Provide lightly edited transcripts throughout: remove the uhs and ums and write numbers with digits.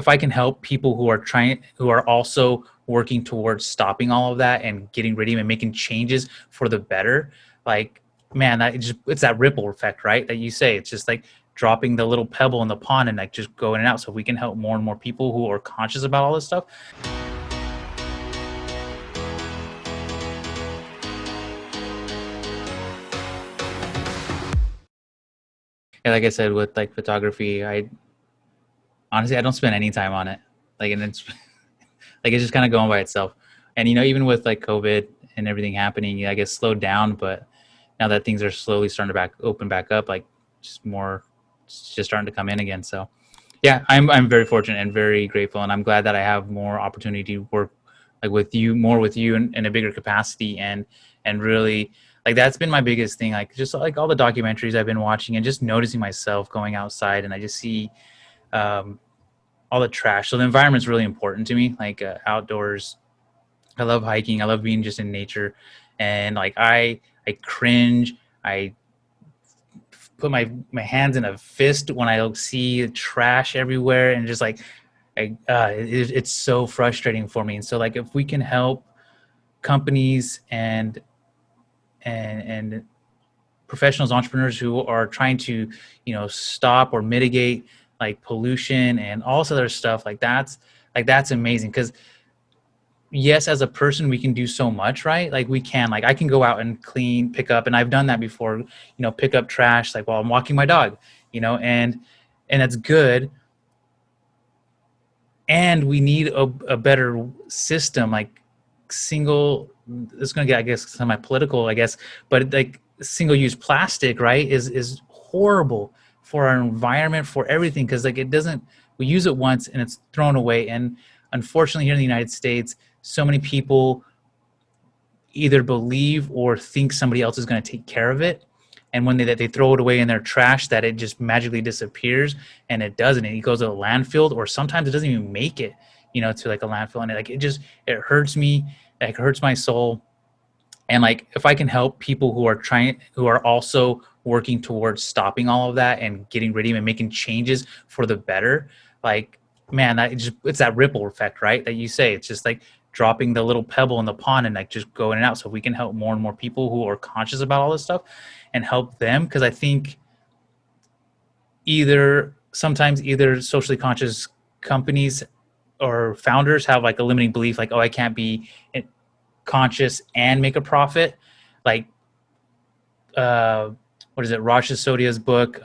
if I can help people who are also working towards stopping all of that and getting rid of it and making changes for the better, like, man, it's that ripple effect, right? That you say, it's just like dropping the little pebble in the pond and like just go in and out. So if we can help more and more people who are conscious about all this stuff. Yeah, like I said, with like photography, I honestly, I don't spend any time on it. Like, and it's like, it's just kind of going by itself. And, even with like COVID and everything happening, I guess slowed down, but now that things are slowly starting to open back up, like it's just starting to come in again. So yeah, I'm very fortunate and very grateful. And I'm glad that I have more opportunity to work like with you, more with you in a bigger capacity. And really, like, that's been my biggest thing. Like, just like all the documentaries I've been watching and just noticing myself going outside, and I just see, um, all the trash. So the environment's really important to me. Like, outdoors, I love hiking. I love being just in nature, and like I cringe. I put my hands in a fist when I see trash everywhere, and just like it's so frustrating for me. And so, like, if we can help companies and professionals, entrepreneurs who are trying to, stop or mitigate like pollution and all this other stuff, that's amazing. Because yes, as a person, we can do so much, right? Like, we can, like, I can go out and pick up, and I've done that before, pick up trash, like while I'm walking my dog, and that's good. And we need a better system, like it's going to get, I guess, semi-political, I guess, but like single-use plastic, right, is horrible for our environment, for everything, because like we use it once and it's thrown away. And unfortunately, here in the United States, so many people either believe or think somebody else is going to take care of it, and when they throw it away in their trash, that it just magically disappears, and it doesn't. It goes to a landfill, or sometimes it doesn't even make it, to like a landfill, and it hurts me, like, it hurts my soul. And like, if I can help people who are also working towards stopping all of that and getting rid of it and making changes for the better, like, man, it's that ripple effect, right? That you say, it's just like dropping the little pebble in the pond and like just go in and out. So if we can help more and more people who are conscious about all this stuff and help them, because I think sometimes either socially conscious companies or founders have like a limiting belief, like, oh, I can't be conscious and make a profit. Like, what is it? Raj Sisodia's book,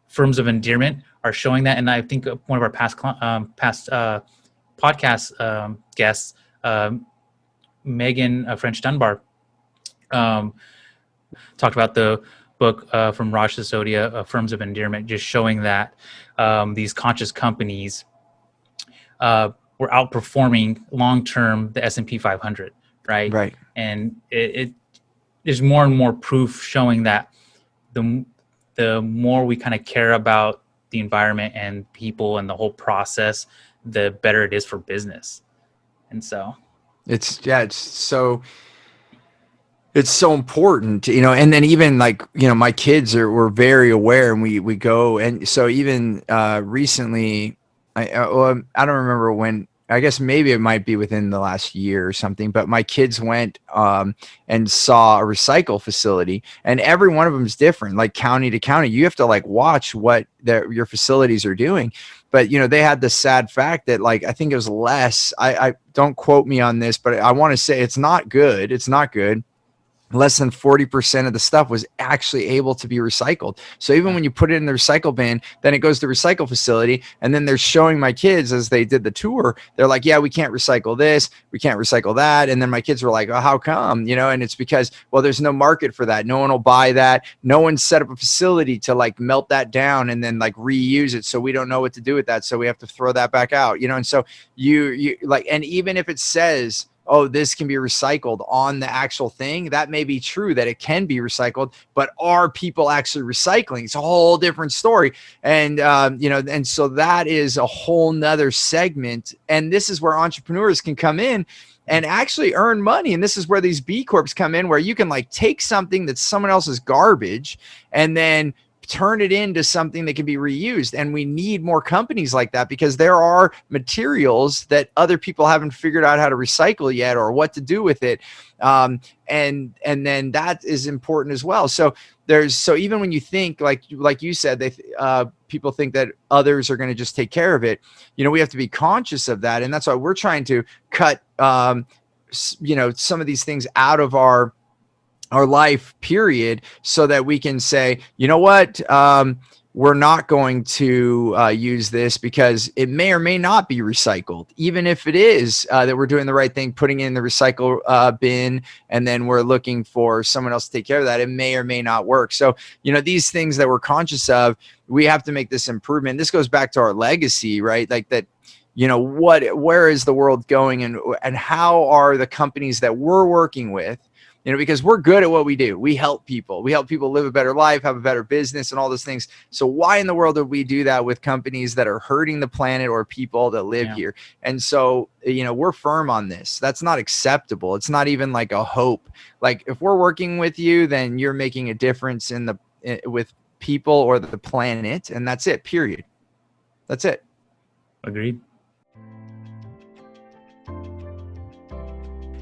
Firms of Endearment, are showing that. And I think one of our past podcast guests, Megan French Dunbar, talked about the book from Raj Sisodia, Firms of Endearment, just showing that these conscious companies were outperforming long-term the S&P 500, right? Right. And there's more and more proof showing that the more we kind of care about the environment and people and the whole process, the better it is for business. And so it's so important, and then even like, my kids were very aware, and we go. And so even recently, I don't remember when, I guess maybe it might be within the last year or something, but my kids went and saw a recycle facility, and every one of them is different, like county to county. You have to like watch what your facilities are doing. But, they had the sad fact that, like, I think it was less, I don't quote me on this, but I want to say it's not good. Less than 40% of the stuff was actually able to be recycled. So even when you put it in the recycle bin, then it goes to the recycle facility. And then they're showing my kids as they did the tour, they're like, yeah, we can't recycle this, we can't recycle that. And then my kids were like, oh, how come? And it's because, well, there's no market for that. No one will buy that. No one set up a facility to like melt that down and then like reuse it. So we don't know what to do with that. So we have to throw that back out, and so you like, and even if it says, oh, this can be recycled on the actual thing, that may be true that it can be recycled, but are people actually recycling? It's a whole different story. And, and so that is a whole nother segment. And this is where entrepreneurs can come in and actually earn money. And this is where these B Corps come in, where you can like take something that's someone else's garbage and then turn it into something that can be reused. And we need more companies like that, because there are materials that other people haven't figured out how to recycle yet, or what to do with it. And then that is important as well. So even when you think like you said, people think that others are going to just take care of it. We have to be conscious of that. And that's why we're trying to cut, some of these things out of our life period, so that we can say, you know what, we're not going to use this because it may or may not be recycled. Even if it is that we're doing the right thing, putting it in the recycle bin, and then we're looking for someone else to take care of that, it may or may not work. So, these things that we're conscious of, we have to make this improvement. This goes back to our legacy, right? Like that, where is the world going, and how are the companies that we're working with, because we're good at what we do. We help people. We help people live a better life, have a better business, and all those things. So why in the world would we do that with companies that are hurting the planet or people that live here? And so, we're firm on this. That's not acceptable. It's not even like a hope. Like, if we're working with you, then you're making a difference with people or the planet, and that's it, period. That's it. Agreed.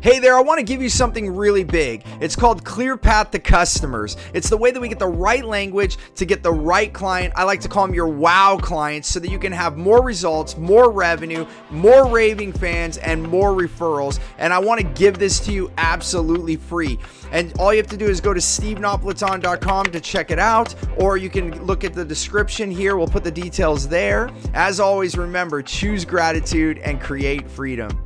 Hey there, I want to give you something really big. It's called Clear Path to Customers. It's the way that we get the right language to get the right client. I like to call them your wow clients, so that you can have more results, more revenue, more raving fans, and more referrals. And I want to give this to you absolutely free. And all you have to do is go to stevenapolitan.com to check it out, or you can look at the description here. We'll put the details there. As always, remember, choose gratitude and create freedom.